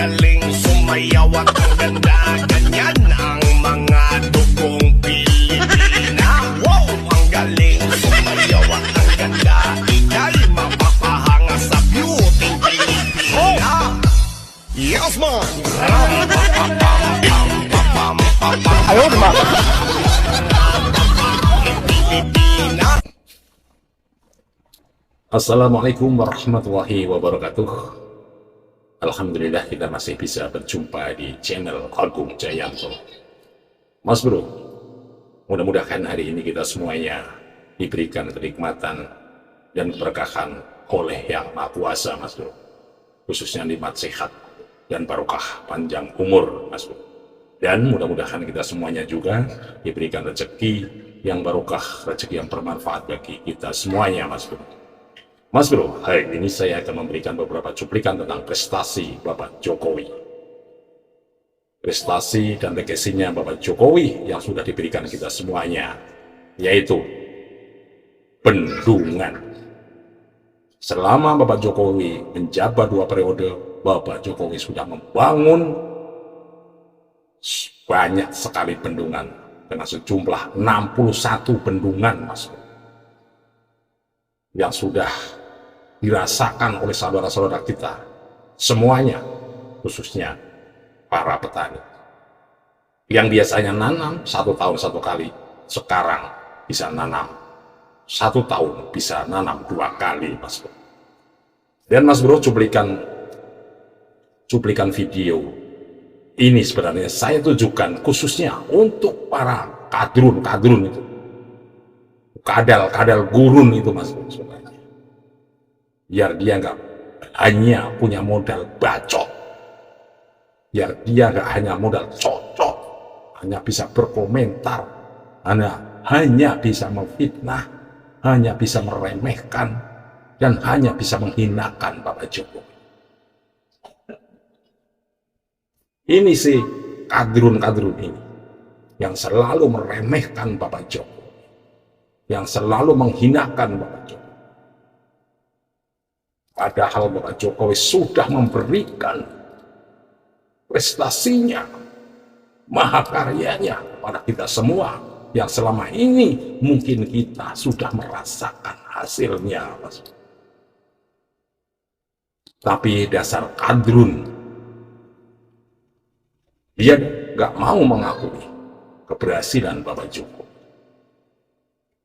galing sumayaw at ang ganda. Ganyan ang mga dugong Pilipina. Wow, ang galing sumayaw at ang ganda. Ika'y mapapahanga sa beauty Pilipina. Yes, man! Ayaw, diba? Assalamualaikum warahmatullahi wabarakatuh. Alhamdulillah kita masih bisa berjumpa di channel Agung Jayanto. Mas bro, mudah-mudahan hari ini kita semuanya diberikan kenikmatan dan keberkahan oleh Yang Maha Kuasa, Mas bro. Khususnya nikmat sehat dan barokah panjang umur, Mas bro. Dan mudah-mudahan kita semuanya juga diberikan rezeki yang barokah, rezeki yang bermanfaat bagi kita semuanya, Mas bro. Mas bro, hari ini saya akan memberikan beberapa cuplikan tentang prestasi Bapak Jokowi. Prestasi dan legasinya Bapak Jokowi yang sudah diberikan kita semuanya, yaitu bendungan. Selama Bapak Jokowi menjabat 2 periode, Bapak Jokowi sudah membangun banyak sekali bendungan dengan sejumlah 61 bendungan, Mas bro, yang sudah dirasakan oleh saudara-saudara kita semuanya, khususnya para petani yang biasanya nanam 1 tahun 1 kali, sekarang bisa nanam 1 tahun bisa nanam 2 kali, Mas bro. Dan Mas bro, cuplikan video ini sebenarnya saya tujukan khususnya untuk para kadrun itu, kadal gurun itu, Mas bro, sebenarnya. Biar dia nggak hanya punya modal bacot, biar dia nggak hanya modal cocok, hanya bisa berkomentar, hanya bisa memfitnah, hanya bisa meremehkan, dan hanya bisa menghinakan Bapak Jokowi. Ini sih kadrun ini yang selalu meremehkan Bapak Jokowi, yang selalu menghinakan Bapak Jokowi. Padahal Bapak Jokowi sudah memberikan prestasinya, mahakaryanya pada kita semua yang selama ini mungkin kita sudah merasakan hasilnya, Mas. Tapi dasar kadrun, dia nggak mau mengakui keberhasilan Bapak Jokowi.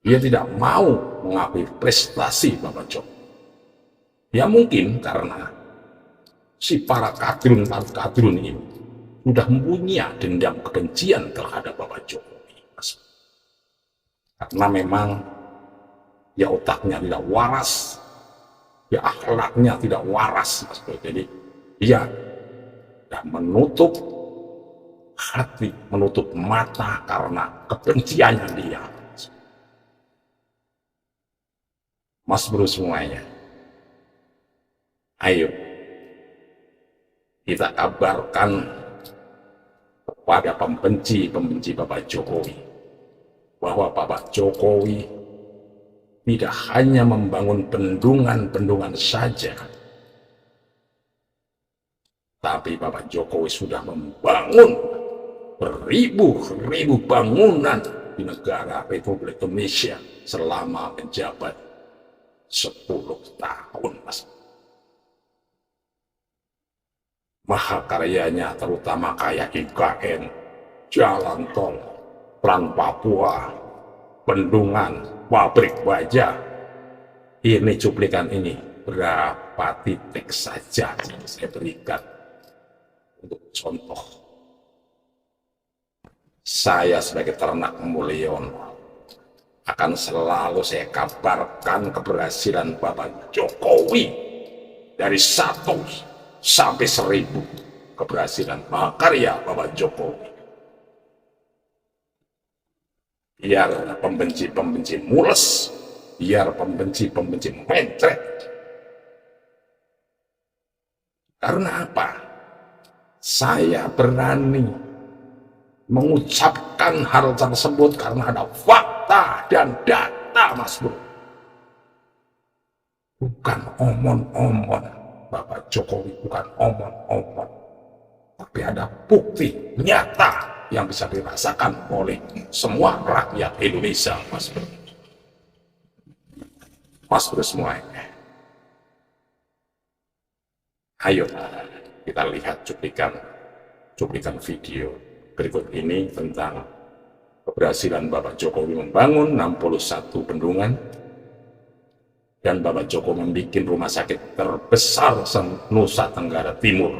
Dia tidak mau mengakui prestasi Bapak Jokowi. Ya mungkin karena si para kadrun ini sudah mempunyai dendam kebencian terhadap Bapak Jokowi, Mas. Karena memang ya otaknya tidak waras, ya akhlaknya tidak waras, Mas. Jadi dia sudah menutup hati, menutup mata karena kebenciannya dia, Mas bro semuanya. Ayo kita kabarkan kepada pembenci Bapak Jokowi bahwa Bapak Jokowi tidak hanya membangun bendungan saja, tapi Bapak Jokowi sudah membangun beribu-ribu bangunan di negara Republik Indonesia selama menjabat 10 tahun, Mas. Mahakaryanya terutama kayak IKN, jalan tol, Trans Papua, bendungan, pabrik baja. Ini cuplikan ini berapa titik saja yang saya berikan untuk contoh. Saya sebagai ternak Mulyono akan selalu saya kabarkan keberhasilan Bapak Jokowi dari 1 sampai 1000 keberhasilan mahakarya Bapak Jokowi. Biar pembenci mules, biar pembenci mencret. Karena apa? Saya berani mengucapkan hal tersebut karena ada fakta dan data, Mas bro. Bukan omon-omon. Bapak Jokowi bukan omon-omon. tapi ada bukti nyata yang bisa dirasakan oleh semua rakyat Indonesia, Mas Bro. Mas Bro semuanya. Ayo kita lihat cuplikan video berikut ini tentang keberhasilan Bapak Jokowi membangun 61 bendungan dan Bapak Jokowi membuat rumah sakit terbesar Nusa Tenggara Timur,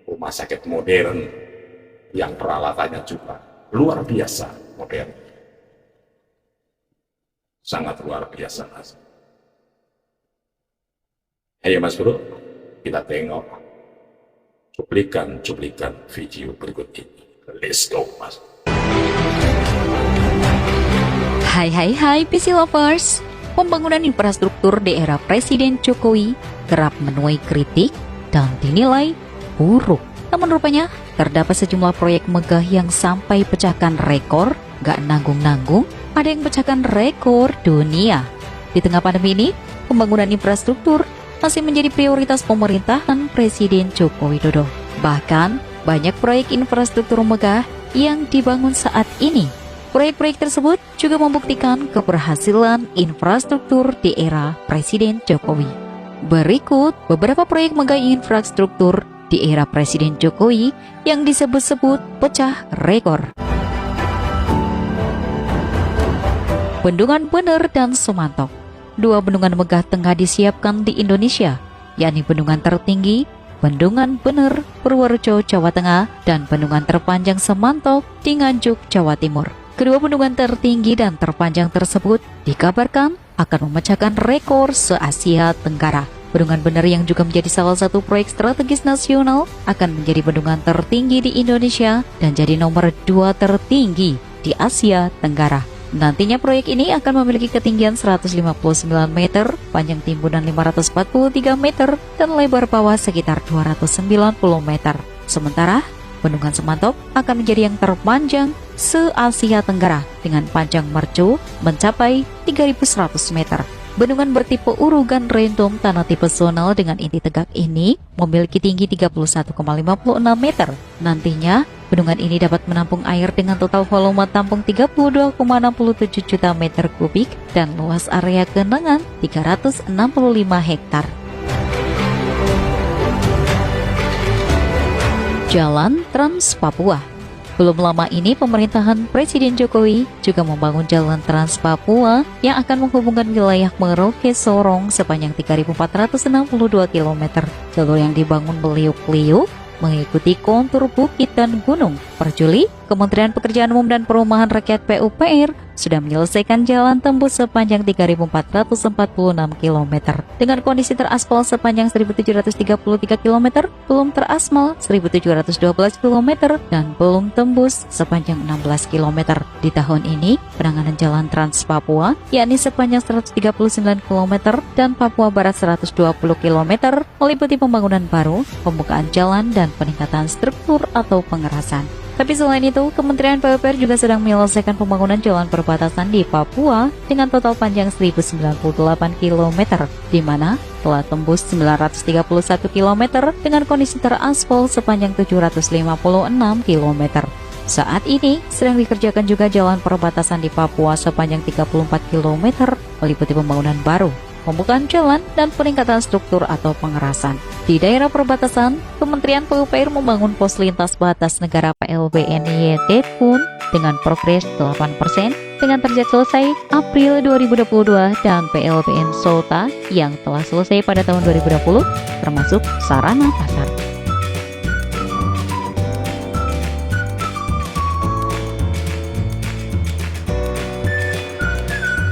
rumah sakit modern yang peralatannya juga luar biasa modern, sangat luar biasa, Mas. Ayo Mas Bro, kita tengok cuplikan video berikut ini. Let's go, Mas. Hai PC Lovers. Pembangunan infrastruktur di era Presiden Jokowi kerap menuai kritik dan dinilai buruk. Namun rupanya terdapat sejumlah proyek megah yang sampai pecahkan rekor, gak nanggung-nanggung, ada yang pecahkan rekor dunia. Di tengah pandemi ini, pembangunan infrastruktur masih menjadi prioritas pemerintahan Presiden Joko Widodo. Bahkan, banyak proyek infrastruktur megah yang dibangun saat ini. Proyek-proyek tersebut juga membuktikan keberhasilan infrastruktur di era Presiden Jokowi. Berikut beberapa proyek megah infrastruktur di era Presiden Jokowi yang disebut-sebut pecah rekor. Bendungan Bener dan Sumantok. Dua bendungan megah tengah disiapkan di Indonesia, yakni bendungan tertinggi Bendungan Bener Purworejo, Jawa Tengah, dan bendungan terpanjang Semantok di Nganjuk, Jawa Timur. Kedua bendungan tertinggi dan terpanjang tersebut dikabarkan akan memecahkan rekor se-Asia Tenggara. Bendungan Bener yang juga menjadi salah satu proyek strategis nasional akan menjadi bendungan tertinggi di Indonesia dan jadi nomor 2 tertinggi di Asia Tenggara. Nantinya proyek ini akan memiliki ketinggian 159 meter, panjang timbunan 543 meter, dan lebar bawah sekitar 290 meter. Sementara, Bendungan Semantok akan menjadi yang terpanjang se-Asia Tenggara dengan panjang mercu mencapai 3.100 meter. Bendungan bertipe urugan random tanah tipe zonal dengan inti tegak ini memiliki tinggi 31,56 meter. Nantinya, bendungan ini dapat menampung air dengan total volume tampung 32,67 juta meter kubik dan luas area genangan 365 hektar. Jalan Trans Papua. Belum lama ini pemerintahan Presiden Jokowi juga membangun Jalan Trans Papua yang akan menghubungkan wilayah Merauke Sorong sepanjang 3.462 km. Jalur yang dibangun meliuk-liuk mengikuti kontur bukit dan gunung. Per Juli, Kementerian Pekerjaan Umum dan Perumahan Rakyat PUPR sudah menyelesaikan jalan tembus sepanjang 3.446 km. Dengan kondisi teraspal sepanjang 1.733 km, belum teraspal 1.712 km, dan belum tembus sepanjang 16 km. Di tahun ini, penanganan jalan Trans Papua, yakni sepanjang 139 km dan Papua Barat 120 km, meliputi pembangunan baru, pembukaan jalan, dan peningkatan struktur atau pengerasan. Tapi selain itu, Kementerian PUPR juga sedang menyelesaikan pembangunan jalan perbatasan di Papua dengan total panjang 1.098 km, di mana telah tembus 931 km dengan kondisi teraspal sepanjang 756 km. Saat ini sedang dikerjakan juga jalan perbatasan di Papua sepanjang 34 km, meliputi pembangunan baru, pembukaan jalan, dan peningkatan struktur atau pengerasan. Di daerah perbatasan, Kementerian PUPR membangun pos lintas batas negara PLBN YT pun dengan progres 8% dengan target selesai April 2022 dan PLBN SOTA yang telah selesai pada tahun 2020 termasuk sarana pasar.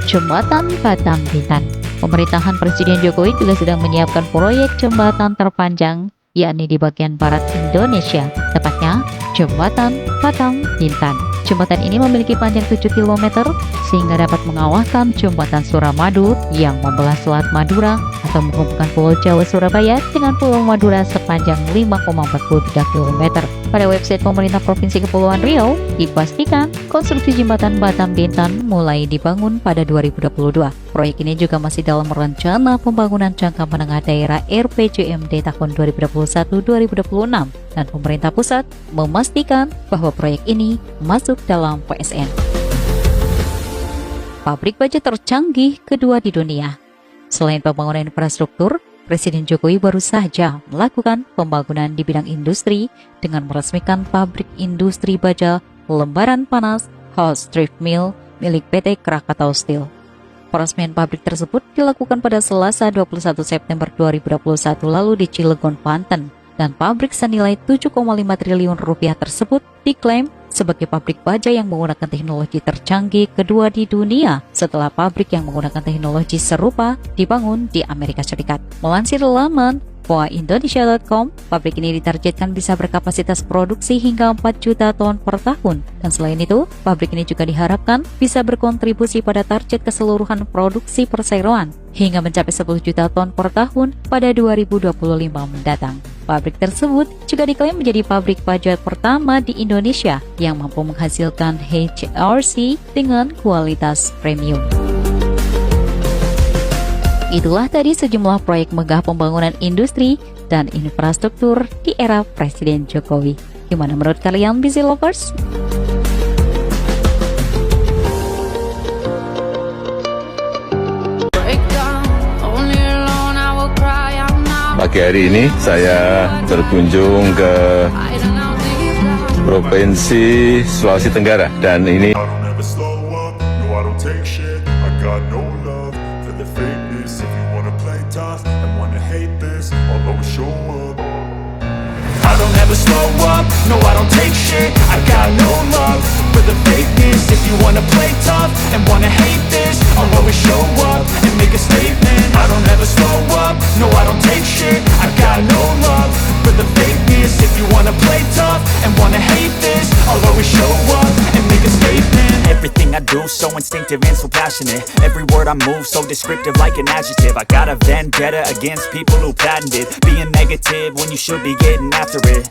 Jembatan Batang Bintan. Pemerintahan Presiden Jokowi juga sedang menyiapkan proyek jembatan terpanjang, yakni di bagian barat Indonesia, tepatnya Jembatan Batang Bintan. Jembatan ini memiliki panjang 7 km sehingga dapat mengawahkan Jembatan Suramadu yang membelah Selat Madura atau menghubungkan Pulau Jawa Surabaya dengan Pulau Madura sepanjang 5,43 km. Pada website pemerintah Provinsi Kepulauan Riau dipastikan konstruksi Jembatan Batang Bintan mulai dibangun pada 2022. Proyek ini juga masih dalam rencana pembangunan jangka menengah daerah RPJMD tahun 2021-2026. dan pemerintah pusat memastikan bahwa proyek ini masuk dalam PSN. Pabrik baja tercanggih kedua di dunia. Selain pembangunan infrastruktur, Presiden Jokowi baru saja melakukan pembangunan di bidang industri dengan meresmikan pabrik industri baja lembaran panas Hot Strip Mill milik PT Krakatau Steel. Peresmian pabrik tersebut dilakukan pada Selasa 21 September 2021 lalu di Cilegon, Banten, dan pabrik senilai 7,5 triliun rupiah tersebut diklaim sebagai pabrik baja yang menggunakan teknologi tercanggih kedua di dunia setelah pabrik yang menggunakan teknologi serupa dibangun di Amerika Serikat. Melansir laman poaindonesia.com, pabrik ini ditargetkan bisa berkapasitas produksi hingga 4 juta ton per tahun. Dan selain itu, pabrik ini juga diharapkan bisa berkontribusi pada target keseluruhan produksi perseroan hingga mencapai 10 juta ton per tahun pada 2025 mendatang. Pabrik tersebut juga diklaim menjadi pabrik baja pertama di Indonesia yang mampu menghasilkan HRC dengan kualitas premium. Itulah tadi sejumlah proyek megah pembangunan industri dan infrastruktur di era Presiden Jokowi. Gimana menurut kalian, Busy Lovers? Pagi hari ini saya berkunjung ke Provinsi Sulawesi Tenggara dan ini I don't ever slow up, no I don't take shit. I got no love for the fakeness. If you wanna play tough and wanna hate this, I'll always show up and make a statement. I don't ever slow up, no I don't take shit. I got no love for the fakeness. If you wanna play tough and wanna hate this, I'll always show up and make a statement. Everything I do so instinctive and so passionate. Every word I move so descriptive like an adjective. I got a vendetta against people who patented being negative when you should be getting after it.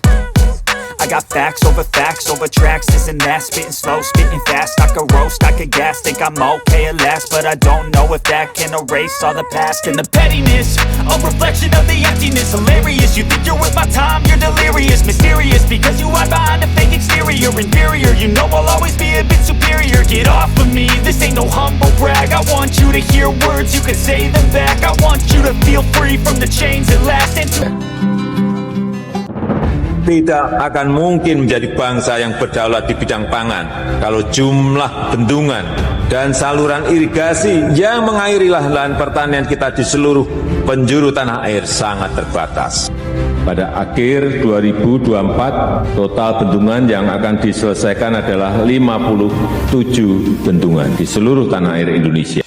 I got facts over tracks, this and that. Spitting slow, spitting fast. I could roast, I could gas. Think I'm okay at last, but I don't know if that can erase all the past. And the pettiness, a reflection of the emptiness. Hilarious, you think you're worth my time, you're delirious. Mysterious, because you hide behind a fake exterior. Inferior, you know I'll always be a bit superior. Get off of me, this ain't no humble brag. I want you to hear words, you can say them back. I want you to feel free from the chains that last. And tidak akan mungkin menjadi bangsa yang berdaulat di bidang pangan kalau jumlah bendungan dan saluran irigasi yang mengairi lahan-lahan pertanian kita di seluruh penjuru tanah air sangat terbatas. Pada akhir 2024, total bendungan yang akan diselesaikan adalah 57 bendungan di seluruh tanah air Indonesia.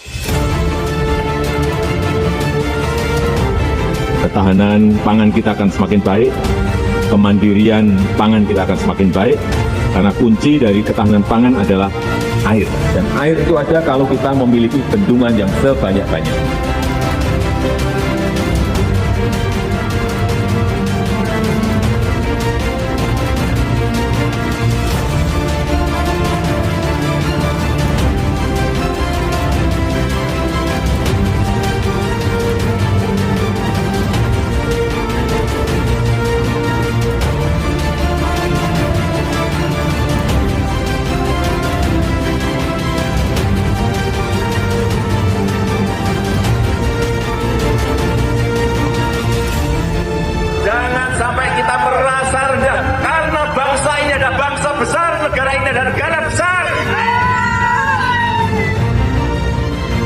Ketahanan pangan kita akan semakin baik, kemandirian pangan kita akan semakin baik, karena kunci dari ketahanan pangan adalah air. Dan air itu ada kalau kita memiliki bendungan yang sebanyak-banyaknya.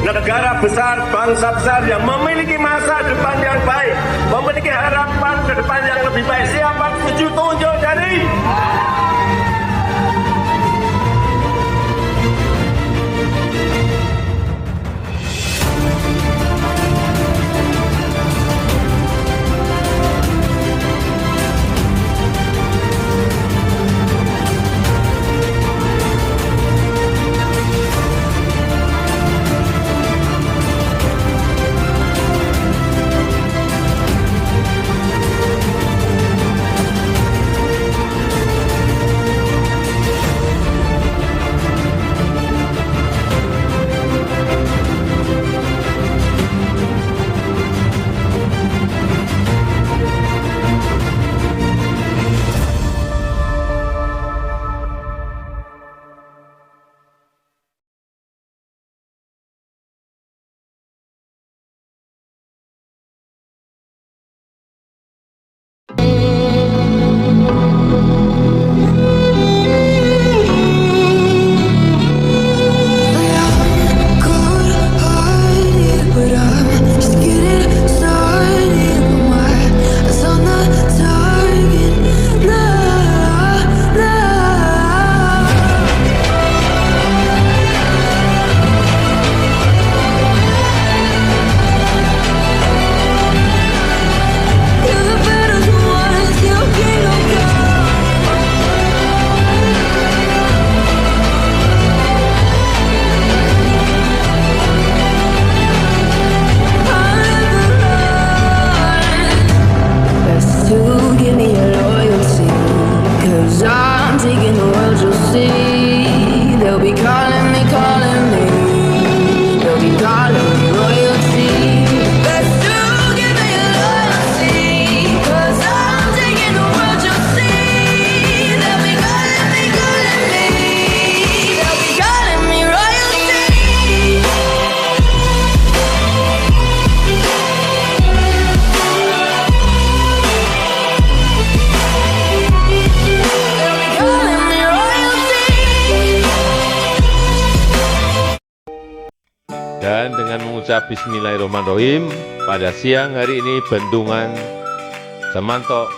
Negara besar, bangsa besar yang memiliki masa depan yang baik, memiliki harapan ke depan yang lebih baik. Siapa setuju tunjuk jari? dengan mengucap Bismillahirrahmanirrahim, pada siang hari ini Bendungan Semantok,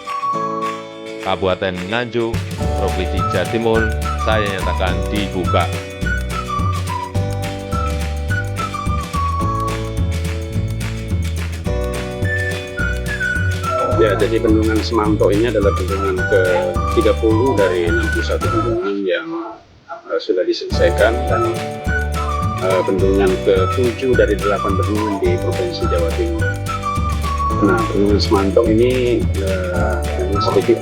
Kabupaten Nganjuk, Provinsi Jawa Timur, saya nyatakan dibuka. Ya, jadi Bendungan Semantok ini adalah bendungan ke-30 dari 61 bendungan yang sudah diselesaikan, dan bendungan ke-7 dari 8 bendungan di Provinsi Jawa Timur. Nah, Bendungan Semantok ini sedikit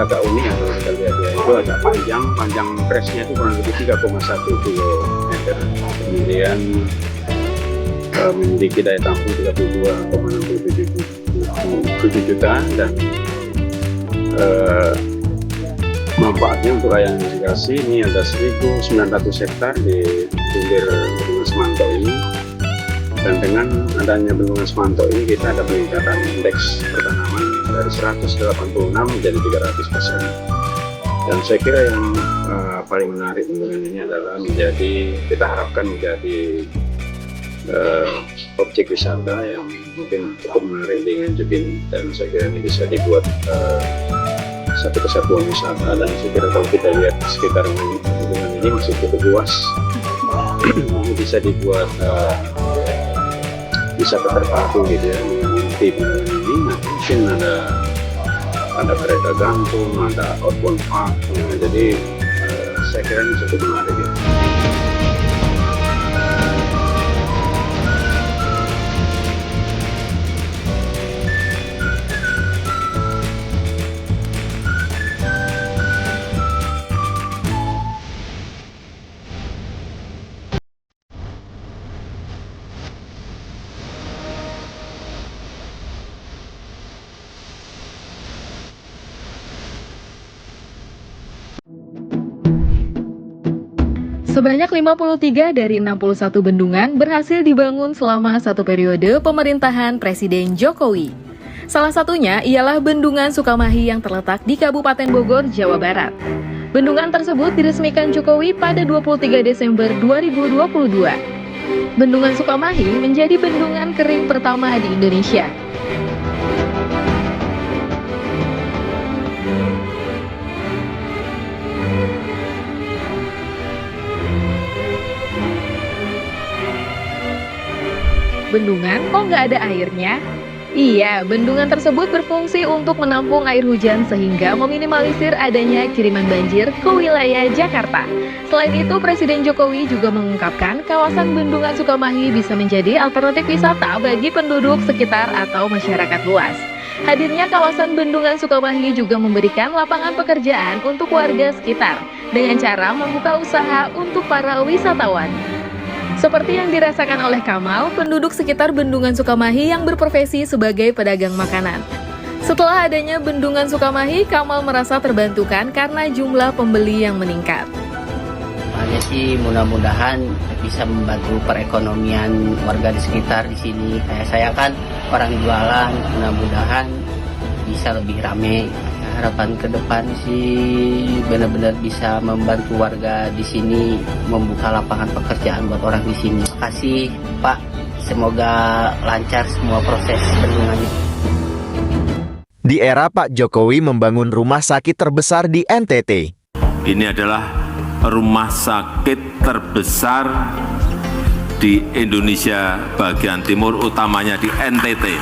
agak unik ya, kalau kita lihat ya, itu agak panjang kresnya itu kurang lebih 3,1 km. Kemudian memiliki daya tampung 32,67 juta, dan manfaatnya untuk layanan irigasi ini ada 1.900 hektar di pinggir Bendungan Semantok ini. Dan dengan adanya Bendungan Semantok ini kita ada peningkatan indeks pertanaman dari 186 menjadi 300%. Dan saya kira yang paling menarik bendungan ini adalah kita harapkan menjadi objek wisata yang mungkin cukup menarik di Nganjuk ini, dan saya kira ini bisa dibuat satu kesatuan wisata. Dan saya kira kalau kita lihat sekitar bendungan ini masih cukup luas, ini bisa dibuat wisata terpadu gitu ya, di bendungan ini. Nah, mungkin ada kereta gantung, ada outbound park, jadi saya kira ini cukup menarik ya. Sebanyak 53 dari 61 bendungan berhasil dibangun selama satu periode pemerintahan Presiden Jokowi. Salah satunya ialah Bendungan Sukamahi yang terletak di Kabupaten Bogor, Jawa Barat. Bendungan tersebut diresmikan Jokowi pada 23 Desember 2022. Bendungan Sukamahi menjadi bendungan kering pertama di Indonesia. Bendungan kok nggak ada airnya? Iya, bendungan tersebut berfungsi untuk menampung air hujan sehingga meminimalisir adanya kiriman banjir ke wilayah Jakarta. Selain itu, Presiden Jokowi juga mengungkapkan kawasan Bendungan Sukamahi bisa menjadi alternatif wisata bagi penduduk sekitar atau masyarakat luas. Hadirnya kawasan Bendungan Sukamahi juga memberikan lapangan pekerjaan untuk warga sekitar dengan cara membuka usaha untuk para wisatawan. Seperti yang dirasakan oleh Kamal, penduduk sekitar Bendungan Sukamahi yang berprofesi sebagai pedagang makanan. Setelah adanya Bendungan Sukamahi, Kamal merasa terbantukan karena jumlah pembeli yang meningkat. Hanya sih mudah-mudahan bisa membantu perekonomian warga di sekitar di sini. Kayak saya kan orang jualan, mudah-mudahan bisa lebih rame. Harapan ke depan sih benar-benar bisa membantu warga di sini, membuka lapangan pekerjaan buat orang di sini. Terima kasih Pak, semoga lancar semua proses bendungan ini. Di era Pak Jokowi membangun rumah sakit terbesar di NTT. Ini adalah rumah sakit terbesar di Indonesia bagian timur, utamanya di NTT.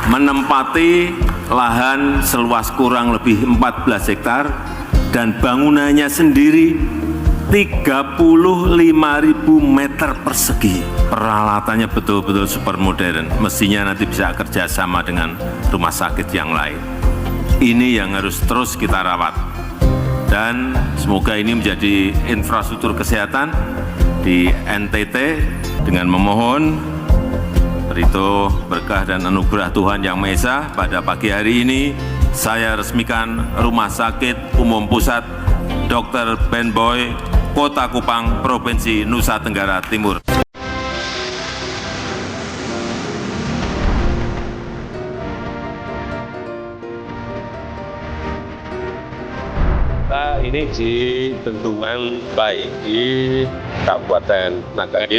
Menempati lahan seluas kurang lebih 14 hektar dan bangunannya sendiri 35.000 meter persegi. Peralatannya betul-betul super modern. Mestinya nanti bisa kerjasama dengan rumah sakit yang lain. Ini yang harus terus kita rawat. Dan semoga ini menjadi infrastruktur kesehatan di NTT dengan memohon berito berkah dan anugerah Tuhan Yang Maha Esa. Pada pagi hari ini saya resmikan Rumah Sakit Umum Pusat Dr. Ben Boy, Kota Kupang, Provinsi Nusa Tenggara Timur. Ini di Bendungan baik di Kabupaten Nagari,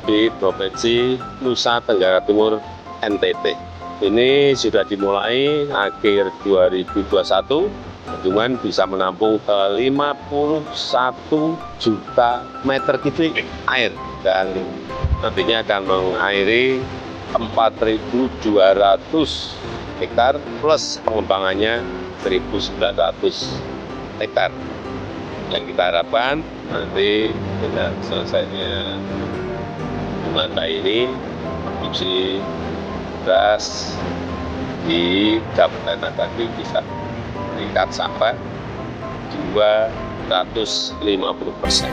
di Provinsi Nusa Tenggara Timur NTT. Ini sudah dimulai akhir 2021, bendungan bisa menampung 51 juta meter kubik air dan nantinya akan mengairi 4.200 hektar plus pengembangannya 1.900 hektar. Yang kita harapkan nanti dengan selesainya mata ini produksi beras di Kabupaten Agam bisa meningkat sampai 250%.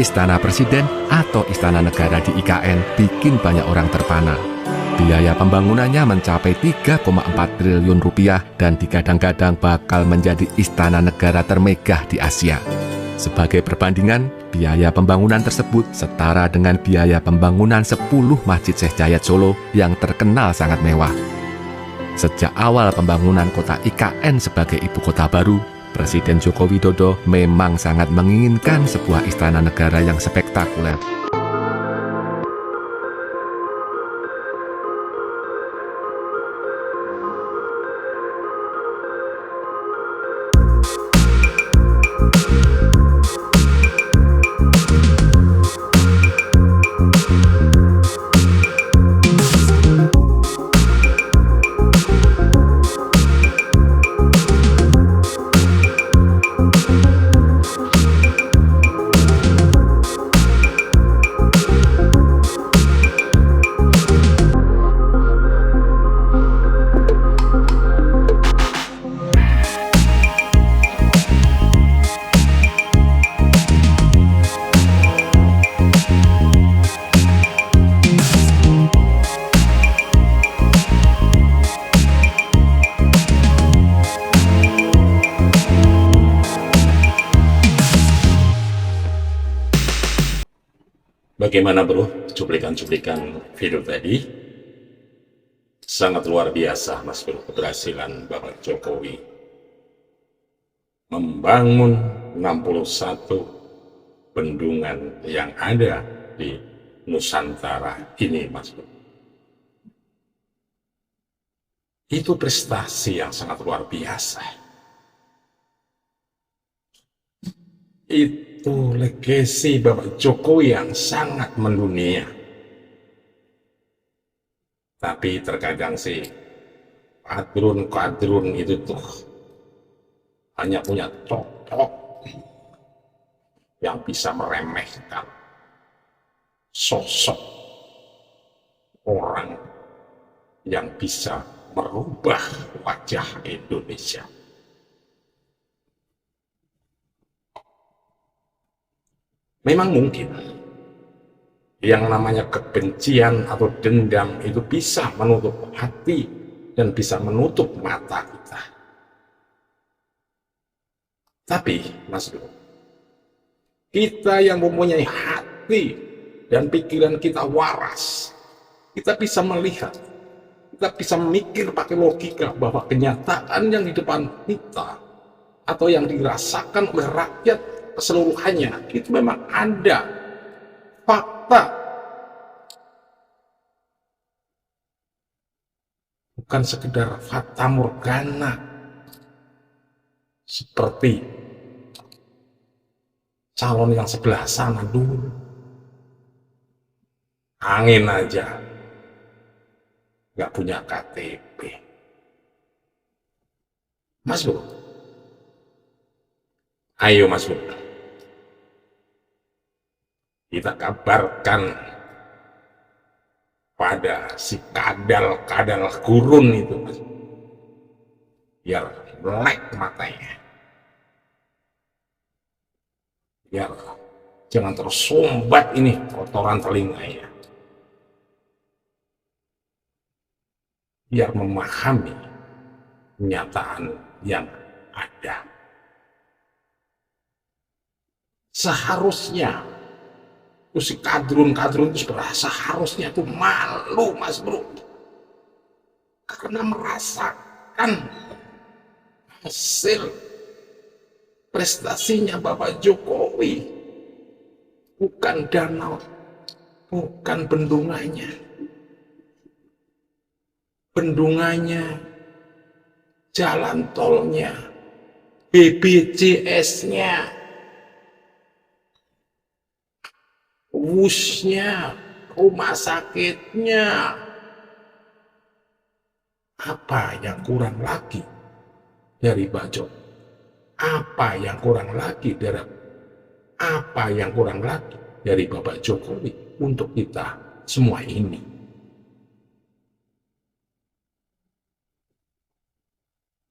Istana Presiden atau Istana Negara di IKN bikin banyak orang terpana. Biaya pembangunannya mencapai 3,4 triliun rupiah dan digadang-gadang bakal menjadi istana negara termegah di Asia. Sebagai perbandingan, biaya pembangunan tersebut setara dengan biaya pembangunan 10 Masjid Syekh Zayed Solo yang terkenal sangat mewah. Sejak awal pembangunan kota IKN sebagai ibu kota baru, Presiden Joko Widodo memang sangat menginginkan sebuah istana negara yang spektakuler. Bagaimana bro, cuplikan-cuplikan video tadi? Sangat luar biasa mas bro, keberhasilan Bapak Jokowi membangun 61 bendungan yang ada di Nusantara ini mas bro. Itu prestasi yang sangat luar biasa. Itu legasi Bapak Jokowi yang sangat mendunia. Tapi terkadang sih kadrun itu tuh hanya punya tokoh yang bisa meremehkan sosok orang yang bisa merubah wajah Indonesia. Memang mungkin yang namanya kebencian atau dendam itu bisa menutup hati dan bisa menutup mata kita. Tapi, Mas Bro, kita yang mempunyai hati dan pikiran kita waras, kita bisa melihat, kita bisa memikir pakai logika bahwa kenyataan yang di depan kita atau yang dirasakan oleh rakyat keseluruhannya itu memang ada fakta, bukan sekedar fata morgana seperti calon yang sebelah sana dulu. Angin aja nggak punya KTP. Mas Bro, ayo Mas Bro, kita kabarkan pada si kadal gurun itu, Mas, biar melek matanya, biar jangan tersumbat ini kotoran telinganya, biar memahami kenyataan yang ada. Seharusnya si kadrun itu seharusnya tuh malu Mas Bro, karena merasakan hasil prestasinya Bapak Jokowi, bukan danau, bukan bendungannya. Bendungannya, jalan tolnya, BPJS-nya, WUS-nya, rumah sakitnya. Apa yang kurang lagi dari Bajo? Apa yang kurang lagi dari Bapak Jokowi untuk kita semua ini?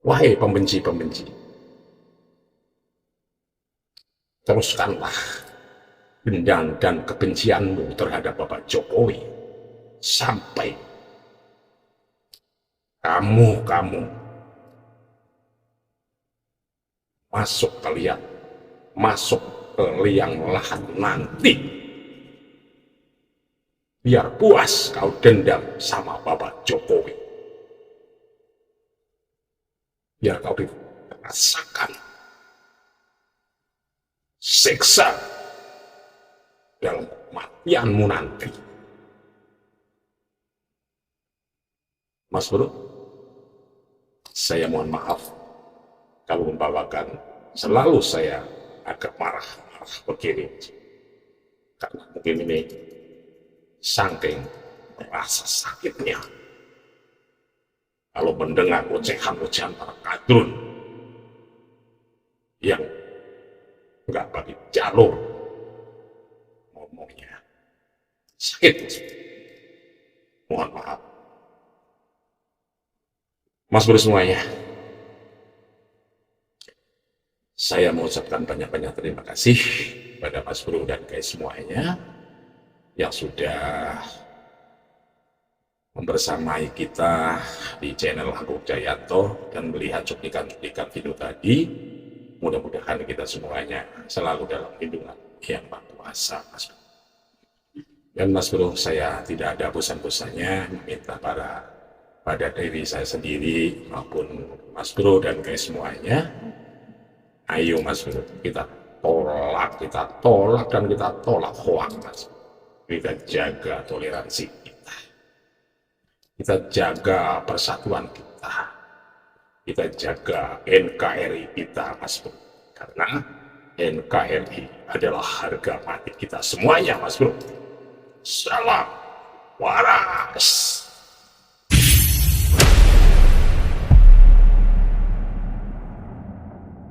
Wahai pembenci-pembenci, teruskanlah dendam dan kebencianmu terhadap Bapak Jokowi sampai kamu masuk ke liang lahat nanti. Biar puas kau dendam sama Bapak Jokowi. Biar kau dirasakan siksa dalam kematianmu nanti. Mas Bro, saya mohon maaf kalau membawakan selalu saya agak marah-marah begini, karena mungkin ini saking merasa sakitnya kalau mendengar ocehan-ocehan para kadrun yang nggak bagi jalur ngomongnya sakit. Mohon maaf Mas Bro semuanya. Saya mengucapkan banyak-banyak terima kasih pada Mas Bro dan guys semuanya yang sudah membersamai kita di channel Agung Jayanto dan melihat cuplikan-cuplikan video tadi. Mudah-mudahan kita semuanya selalu dalam lindungan Yang Maha Kuasa, Mas Bro. Dan Mas Bro, saya tidak ada bosan-bosannya meminta pada diri saya sendiri maupun Mas Bro dan guys semuanya, ayo Mas Bro, kita tolak dan kita tolak hoax, Mas. Kita jaga toleransi kita. Kita jaga persatuan kita. Kita jaga NKRI kita, Mas Bro. Karena NKRI adalah harga mati kita semuanya, Mas Bro. Salam waras.